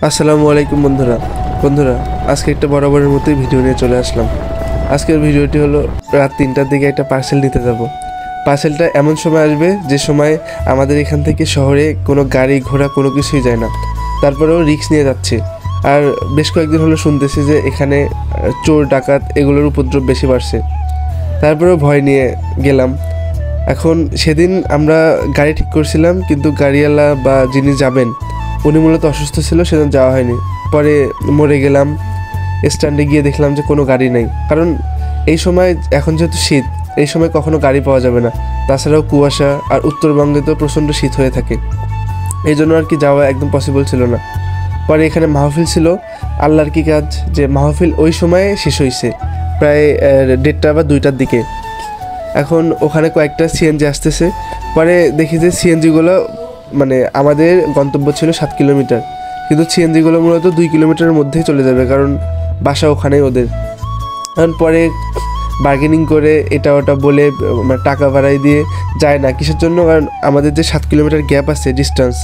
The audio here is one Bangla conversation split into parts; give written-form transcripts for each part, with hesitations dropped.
আসসালামু আলাইকুম বন্ধুরা আজকে একটা বরাবরের মতোই ভিডিও নিয়ে চলে আসলাম। আজকের ভিডিওটি হলো রাত 3টার দিকে একটা পার্সেল নিতে যাব। পার্সেলটা এমন সময় আসবে যে সময় আমাদের এখান থেকে শহরে কোনো গাড়ি ঘোড়া কোনো কিছুই যায় না, তারপরেও রিস্ক নিয়ে যাচ্ছে। আর বেশ কয়েকদিন হলো শুনতেছি যে এখানে চোর ডাকাত এগুলোর উপদ্রব বেশি বাড়ছে, তারপরেও ভয় নিয়ে গেলাম। এখন সেদিন আমরা গাড়ি ঠিক করছিলাম, কিন্তু গাড়িওয়ালা বা যিনি যাবেন উনি মূলত অসুস্থ ছিল, সেদিন যাওয়া হয়নি। পরে মরে গেলাম, স্ট্যান্ডে গিয়ে দেখলাম যে কোনো গাড়ি নেই। কারণ এই সময় এখন যেহেতু শীত, এই সময় কখনো গাড়ি পাওয়া যাবে না, তাছাড়াও কুয়াশা, আর উত্তরবঙ্গে তো প্রচণ্ড শীত হয়ে থাকে, এই জন্য আর কি যাওয়া একদম পসিবল ছিল না। পরে এখানে মাহফিল ছিল, আল্লাহর কি কাজ যে মাহফিল ওই সময়ে শেষ হয়েছে প্রায় 1:30 বা 2টার দিকে। এখন ওখানে কয়েকটা সিএনজি আসতেছে, পরে দেখি যে সিএনজিগুলো মানে আমাদের গন্তব্য ছিল 7 কিলোমিটার, কিন্তু সিএনজিগুলো মূলত 2 কিলোমিটারের মধ্যেই চলে যাবে, কারণ বাসা ওখানেই ওদের। কারণ পরে বার্গেনিং করে এটা ওটা বলে মানে টাকা বাড়াই দিয়ে যায় না। কিসের জন্য? কারণ আমাদের যে 7 কিলোমিটার গ্যাপ আছে ডিস্টেন্স,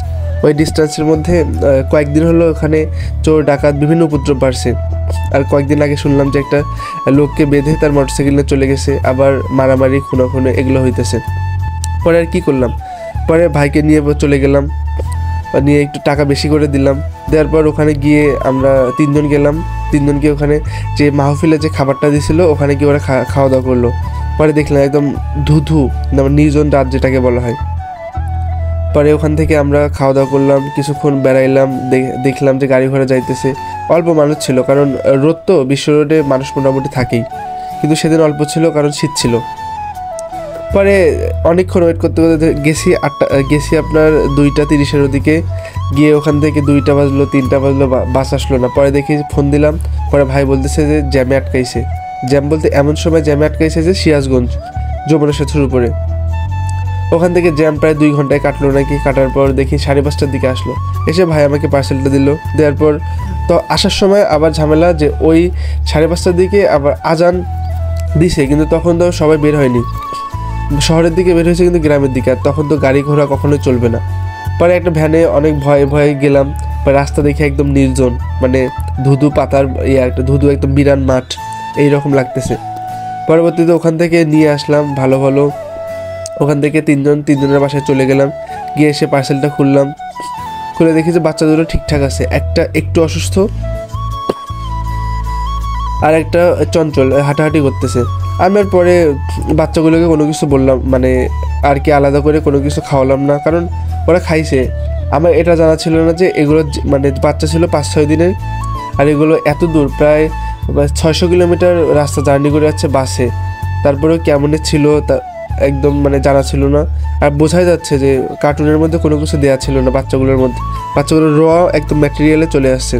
ওই ডিস্টেন্সের মধ্যে কয়েকদিন হলো ওখানে চোর ডাকাত বিভিন্ন উপদ্রব বাড়ছে। আর কয়েকদিন আগে শুনলাম যে একটা লোককে বেঁধে তার মোটরসাইকেল নিয়ে চলে গেছে, আবার মারামারি খুনো এগুলো হইতেছে। পরে আর কী করলাম, পরে ভাইকে নিয়ে চলে গেলাম, নিয়ে একটু টাকা বেশি করে দিলাম। দেওয়ার পর ওখানে গিয়ে আমরা 3 জন গেলাম। 3 জন গিয়ে ওখানে যে মাহফিলে যে খাবারটা দিয়েছিল ওখানে গিয়ে ওরা খাওয়া দাওয়া করলো। পরে দেখলাম একদম ধুধু নির্জন রাত যেটাকে বলা হয়। পরে ওখান থেকে আমরা খাওয়া দাওয়া করলাম, কিছুক্ষণ বেড়াইলাম, দেখলাম যে গাড়ি ঘোড়া যাইতেছে। অল্প মানুষ ছিল, কারণ রোদ তো, বিশ্ব রোডে মানুষ মোটামুটি থাকেই, কিন্তু সেদিন অল্প ছিল কারণ শীত ছিল। পরে অনেকক্ষণ ওয়েট করতে করতে গেছি আপনার 2:30-এর দিকে। গিয়ে ওখান থেকে 2টা বাজলো, 3টা বাজলো, বাস আসলো না। পরে দেখি ফোন দিলাম, পরে ভাই বলতেছে যে জ্যামে আটকাইছে। জ্যাম বলতে এমন সময় জ্যামে আটকাইছে যে সিরাজগঞ্জ যমুনা সেতুর উপরে। ওখান থেকে জ্যাম প্রায় 2 ঘন্টায় কাটলো নাকি। কাটার পর দেখি 5:30টার দিকে আসলো। এসে ভাই আমাকে পার্সেলটা দিল। দেওয়ার পর তো আসার সময় আবার ঝামেলা যে ওই 5:30টার দিকে আবার আজান দিছে, কিন্তু তখন তো সবাই বের হয়নি, শহরের দিকে বের হয়েছে কিন্তু গ্রামের দিকে, আর তখন তো গাড়ি ঘোড়া কখনোই চলবে না। পরে একটা ভ্যানে অনেক ভয়ে গেলাম। পরে রাস্তা দেখে একদম নির্জন, মানে ধুধু পাতার একটা ধুধু একদম বিরান মাঠ এইরকম লাগতেছে। পরবর্তীতে ওখান থেকে নিয়ে আসলাম ভালো। ওখান থেকে 3 জনের বাসায় চলে গেলাম। গিয়ে এসে পার্সেলটা খুলে দেখি যে বাচ্চা দুটো ঠিকঠাক আছে, একটা একটু অসুস্থ আর একটা চঞ্চল, হাঁটাহাঁটি করতেছে। আমি আর পরে বাচ্চাগুলোকে কোনো কিছু বললাম, মানে আর কি আলাদা করে কোনো কিছু খাওয়ালাম না, কারণ ওরা খাইছে। আমার এটা জানা ছিল না যে এগুলো মানে বাচ্চা ছিল 5-6 দিনের, আর এগুলো এত দূর প্রায় 600 কিলোমিটার রাস্তা জার্নি করে যাচ্ছে বাসে। তারপরেও কেমনে ছিল তা একদম মানে জানা ছিল না। আর বোঝাই যাচ্ছে যে কার্টুনের মধ্যে কোনো কিছু দেওয়া ছিল না বাচ্চাগুলোর মধ্যে, বাচ্চাগুলো র একদম ম্যাটেরিয়ালে চলে আসছে।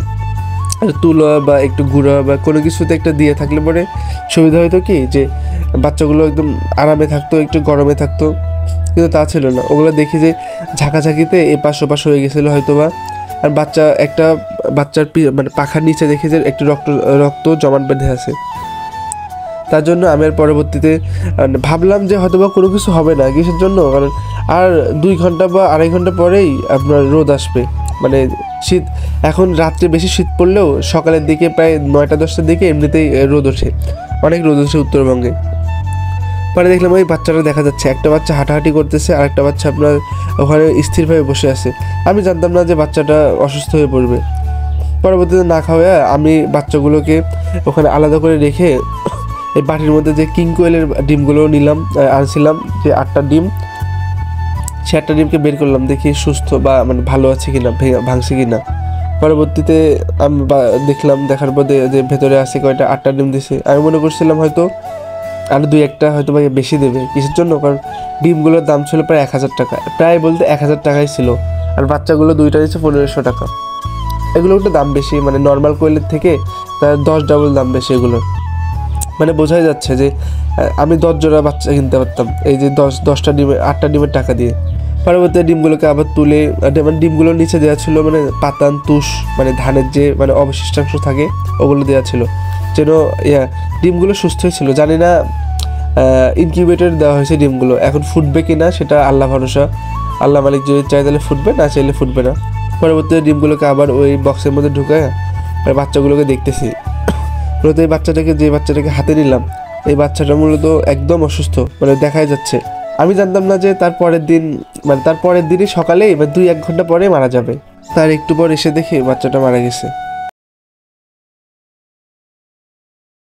আর তুলো বা একটু গুঁড়া বা কোনো কিছুতে একটা দিয়ে থাকলে পরে সুবিধা হতো কি যে বাচ্চাগুলো একদম আরামে থাকতো, একটু গরমে থাকতো, কিন্তু তা ছিল না। ওগুলো দেখি যে ঝাঁকাঝাঁকিতে এপাশ ওপাশ হয়ে গেছিলো হয়তো বা। আর বাচ্চার মানে পাখার নিচে দেখি যে একটু রক্ত জমাট বেঁধে আছে। তার জন্য আমি আর পরবর্তীতে ভাবলাম যে হয়তো বা কোনো কিছু হবে না। কিসের জন্য? কারণ আর 2 ঘন্টা বা 2.5 ঘন্টা পরেই আপনার রোদ আসবে, মানে শীত। এখন রাত্রে বেশি শীত পড়লেও সকালের দিকে প্রায় 9টা-10টার দিকে এমনিতেই রোদ ওঠে, অনেক রোদ ওঠে উত্তরবঙ্গে। পরে দেখলাম ওই বাচ্চাটা দেখা যাচ্ছে, একটা বাচ্চা হাঁটাহাঁটি করতেছে আর একটা বাচ্চা আপনার ওখানে স্থিরভাবে বসে আছে। আমি জানতাম না যে বাচ্চাটা অসুস্থ হয়ে পড়বে। পরবর্তীতে না খাওয়া আমি বাচ্চাগুলোকে ওখানে আলাদা করে রেখে এই বাটির মধ্যে যে কিং কোয়েলের ডিমগুলো আনছিলাম, যে 8টা ডিম, সে 8টা ডিমকে বের করলাম, দেখি সুস্থ বা মানে ভালো আছে কিনা, ভাঙছে কিনা। পরবর্তীতে আমি দেখার পর যে ভেতরে আছে কয়টা 8টা ডিম দিছে। আমি মনে করছিলাম হয়তো আর 2-1টা হয়তো বা বেশি দেবে। কিসের জন্য? কারণ ডিমগুলোর দাম ছিল প্রায় 1000 টাকা, প্রায় বলতে 1000 টাকাই ছিল। আর বাচ্চাগুলো 2টা দিচ্ছে 1500 টাকা। এগুলো একটু দাম বেশি, মানে নর্মাল কোয়েলের থেকে তার 10 ডাবল দাম বেশি এগুলোর। মানে বোঝাই যাচ্ছে যে আমি 10 জোড়া বাচ্চা কিনতে পারতাম এই যে 8টা ডিমের টাকা দিয়ে। পরবর্তীতে ডিমগুলোকে আবার তুলে, মানে ডিমগুলোর নিচে দেওয়া ছিল মানে পাতান তুষ, মানে ধানের যে মানে অবশিষ্টাংশ থাকে ওগুলো দেওয়া ছিল, যেন ডিমগুলো সুস্থই ছিল। জানি না ইনকিউবেটর দেওয়া হয়েছে ডিমগুলো, এখন ফুটবে কি না সেটা আল্লাহ ভরসা। আল্লাহ মালিক যদি চাই তাহলে ফুটবে, না চাইলে ফুটবে না। পরবর্তীতে ডিমগুলোকে আবার ওই বক্সের মধ্যে ঢুকায় আর বাচ্চাগুলোকে দেখতেছি। মূলত এই বাচ্চাটাকে হাতে নিলাম, এই বাচ্চাটা মূলত একদম অসুস্থ, মানে দেখাই যাচ্ছে। আমি জানতাম না যে তার পরের দিনই সকালেই বা 2-1 ঘন্টা পরে মারা যাবে। তার একটু পর এসে দেখি বাচ্চাটা মারা গেছে।